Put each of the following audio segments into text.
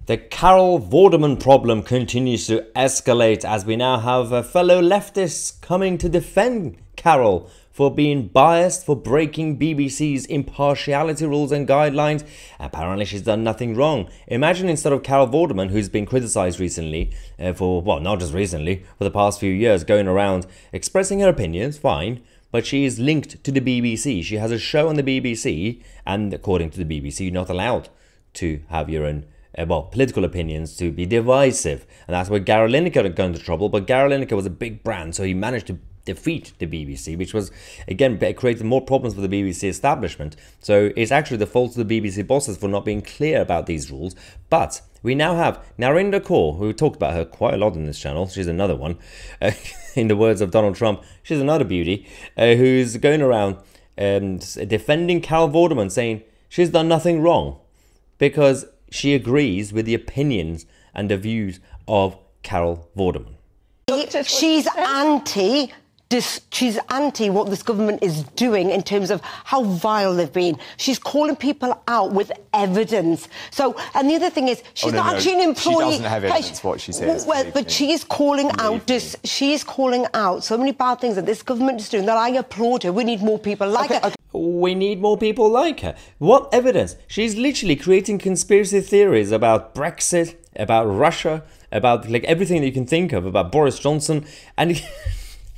The Carol Vorderman problem continues to escalate as we now have fellow leftists coming to defend Carol for being biased, for breaking BBC's impartiality rules and guidelines. Apparently she's done nothing wrong. Imagine instead of Carol Vorderman, who's been criticised recently well, not just recently, for the past few years, going around expressing her opinions, fine, but she is linked to the BBC. She has a show on the BBC, and according to the BBC, you're not allowed to have your own political opinions, to be divisive. And that's where Gary Lineker got into trouble. But Gary Lineker was a big brand, so he managed to defeat the BBC, which was, again, created more problems for the BBC establishment. So it's actually the fault of the BBC bosses for not being clear about these rules. But we now have Narinder, who talked about her quite a lot in this channel. She's another one. In the words of Donald Trump, she's another beauty, who's going around defending Carol Vorderman, saying she's done nothing wrong because she agrees with the opinions and the views of Carol Vorderman. She's anti what this government is doing in terms of how vile they've been. She's calling people out with evidence. So, and the other thing is, she's not actually an employee. She doesn't have evidence what she says. Well, but she is calling out she is calling out so many bad things that this government is doing that I applaud her. We need more people like her. Okay. We need more people like her. What evidence? She's literally creating conspiracy theories about Brexit, about Russia, about like everything that you can think of, about Boris Johnson, and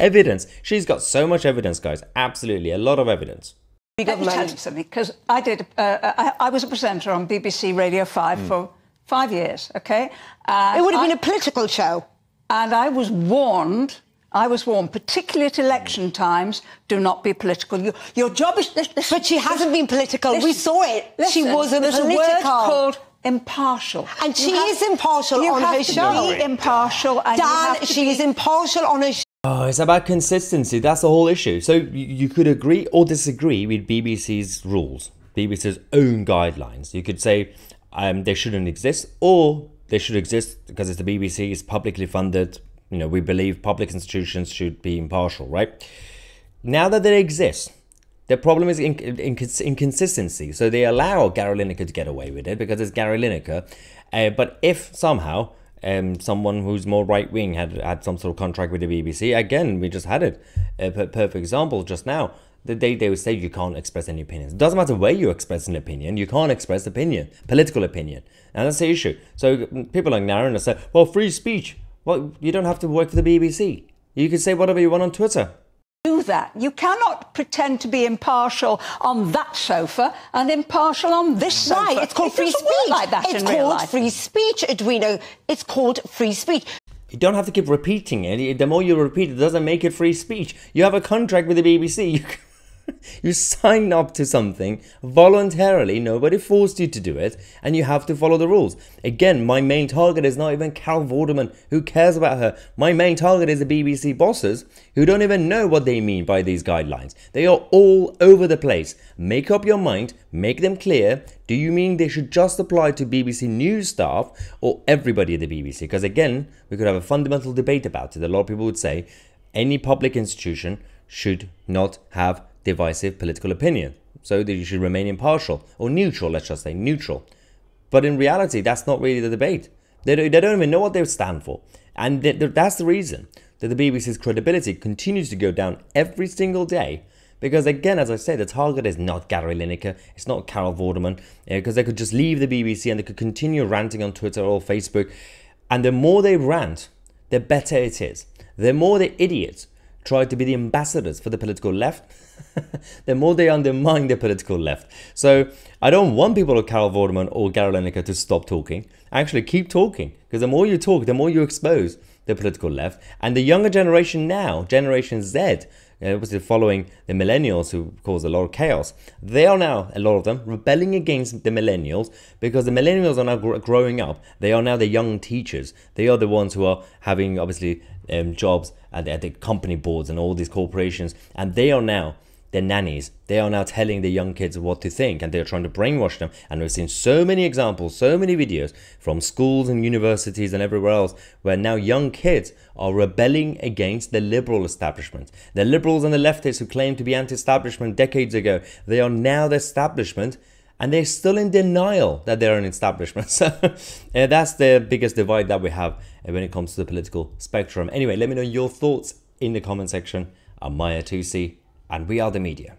evidence. She's got so much evidence, guys. Absolutely, a lot of evidence. Let me tell you something, because I was a presenter on BBC Radio 5 for 5 years, OK? It would have been a political show. And I was warned, particularly at election times, do not be political. Your job is... But she hasn't been political. We saw it. She wasn't political. There's a word called impartial. And she is impartial on her show. You have to be impartial. And Dan, she is impartial on her show. Oh, it's about consistency. That's the whole issue. So you could agree or disagree with BBC's rules, BBC's own guidelines. You could say they shouldn't exist, or they should exist because it's the BBC, it's publicly funded. You know, we believe public institutions should be impartial, right? Now that they exist, the problem is inconsistency. So they allow Gary Lineker to get away with it because it's Gary Lineker. But if somehow someone who's more right-wing had some sort of contract with the BBC, again, we just had it. A perfect example just now. They would say you can't express any opinions. It doesn't matter where you express an opinion, you can't express opinion, political opinion. And that's the issue. So people like Narinder say, well, free speech. Well, you don't have to work for the BBC. You can say whatever you want on Twitter. Do that. You cannot pretend to be impartial on that sofa and impartial on this sofa. Right, it's called free speech. Like that it's in real life. Called free speech, Edwina. It's called free speech. You don't have to keep repeating it. The more you repeat it, doesn't make it free speech. You have a contract with the BBC. You signed up to something voluntarily, nobody forced you to do it, and you have to follow the rules. Again, my main target is not even Carol Vorderman. Who cares about her? My main target is the BBC bosses who don't even know what they mean by these guidelines. They are all over the place. Make up your mind, make them clear. Do you mean they should just apply to BBC News staff or everybody at the BBC? Because again, we could have a fundamental debate about it. A lot of people would say any public institution should not have divisive political opinion, so that you should remain impartial or neutral. Let's just say neutral. But in reality, that's not really the debate. They don't even know what they stand for, and that's the reason that the BBC's credibility continues to go down every single day. Because again, as I said, the target is not Gary Lineker, it's not Carol Vorderman, because they could just leave the BBC and they could continue ranting on Twitter or Facebook, and the more they rant, the better it is. The more the idiots try to be the ambassadors for the political left, the more they undermine the political left. So I don't want people like Carol Vorderman or Gary Lineker to stop talking. Actually, keep talking, because the more you talk, the more you expose the political left. And the younger generation now, Generation Z, obviously following the millennials who cause a lot of chaos, they are now, a lot of them, rebelling against the millennials, because the millennials are now growing up. They are now the young teachers. They are the ones who are having, obviously, jobs at the company boards and all these corporations, and they are now the nannies. They are now telling the young kids what to think, and they're trying to brainwash them. And we've seen so many examples, so many videos from schools and universities and everywhere else, where now young kids are rebelling against the liberal establishment. The liberals and the leftists who claimed to be anti-establishment decades ago, they are now the establishment, and they're still in denial that they're an establishment. So that's the biggest divide that we have when it comes to the political spectrum. Anyway, let me know your thoughts in the comment section. I'm Mahyar Tousi, and we are the media.